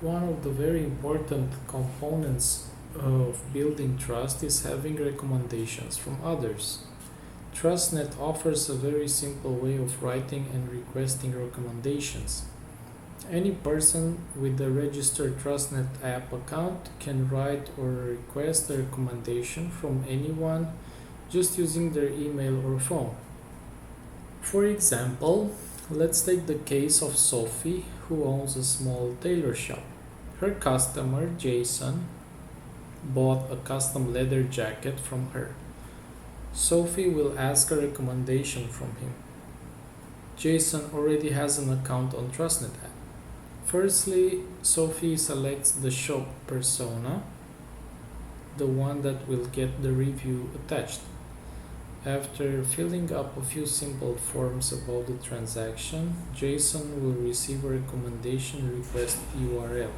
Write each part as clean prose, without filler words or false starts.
One of the very important components of building trust is having recommendations from others. TrustNet offers a very simple way of writing and requesting recommendations. Any person with a registered TrustNet.app account can write or request a recommendation from anyone just using their email or phone. For example, let's take the case of Sophie, who owns a small tailor shop. Her customer, Jason, bought a custom leather jacket from her. Sophie will ask a recommendation from him. Jason already has an account on TrustNet.app. Firstly, Sophie selects the shop persona, the one that will get the review attached. After filling up a few simple forms about the transaction, Jason will receive a recommendation request URL.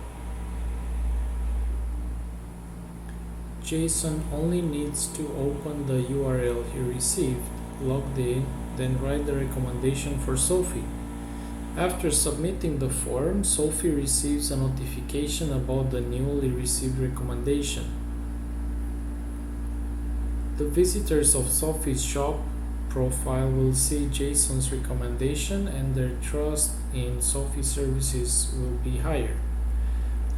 Jason only needs to open the URL he received, log in, then write the recommendation for Sophie. After submitting the form, Sophie receives a notification about the newly received recommendation. The visitors of Sophie's shop profile will see Jason's recommendation and their trust in Sophie's services will be higher.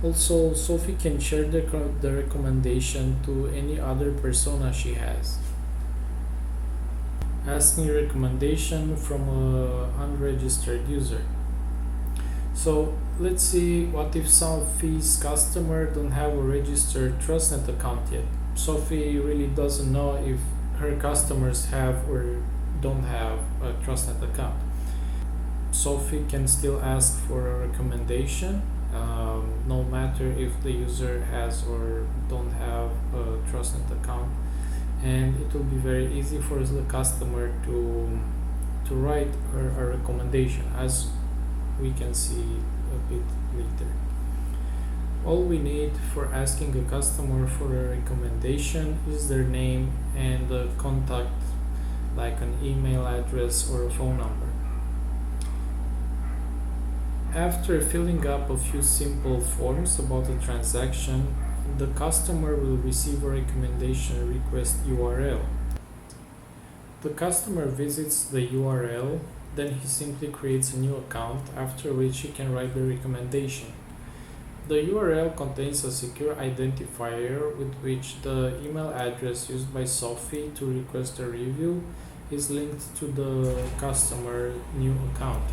Also, Sophie can share the recommendation to any other persona she has. Asking recommendation from an unregistered user. So let's see, what if Sophie's customer don't have a registered TrustNet account yet? Sophie really doesn't know if her customers have or don't have a TrustNet account. Sophie can still ask for a recommendation, no matter if the user has or don't have a TrustNet account, and it will be very easy for the customer to write a recommendation, as we can see a bit later. All we need for asking a customer for a recommendation is their name and a contact, like an email address or a phone number. After filling up a few simple forms about the transaction, the customer will receive a recommendation request URL. The customer visits the URL, then he simply creates a new account, after which he can write the recommendation. The URL contains a secure identifier with which the email address used by Sophie to request a review is linked to the customer new account.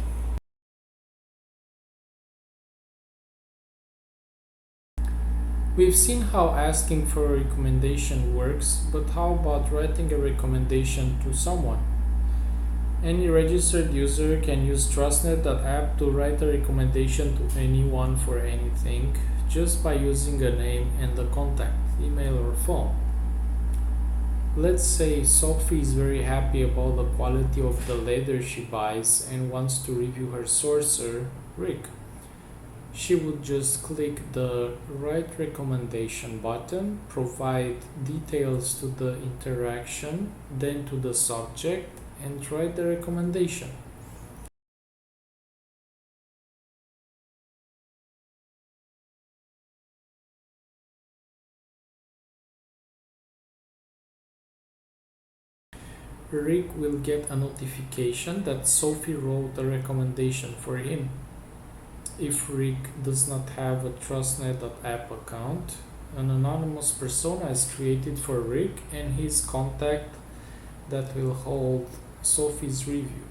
We've seen how asking for a recommendation works, but how about writing a recommendation to someone? Any registered user can use TrustNet.app to write a recommendation to anyone for anything, just by using a name and a contact, email or phone. Let's say Sophie is very happy about the quality of the leather she buys and wants to review her sourcer, Rick. She would just click the Write Recommendation button, provide details to the interaction, then to the subject, and write the recommendation. Rick will get a notification that Sophie wrote a recommendation for him. If Rick does not have a TrustNet.app account, an anonymous persona is created for Rick and his contact that will hold Sophie's review.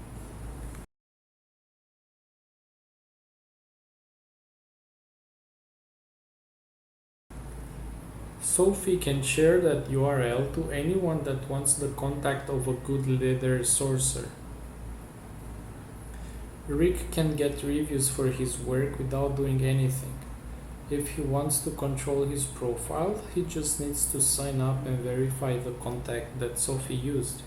Sophie can share that URL to anyone that wants the contact of a good leather sourcer. Rick can get reviews for his work without doing anything. If he wants to control his profile, he just needs to sign up and verify the contact that Sophie used.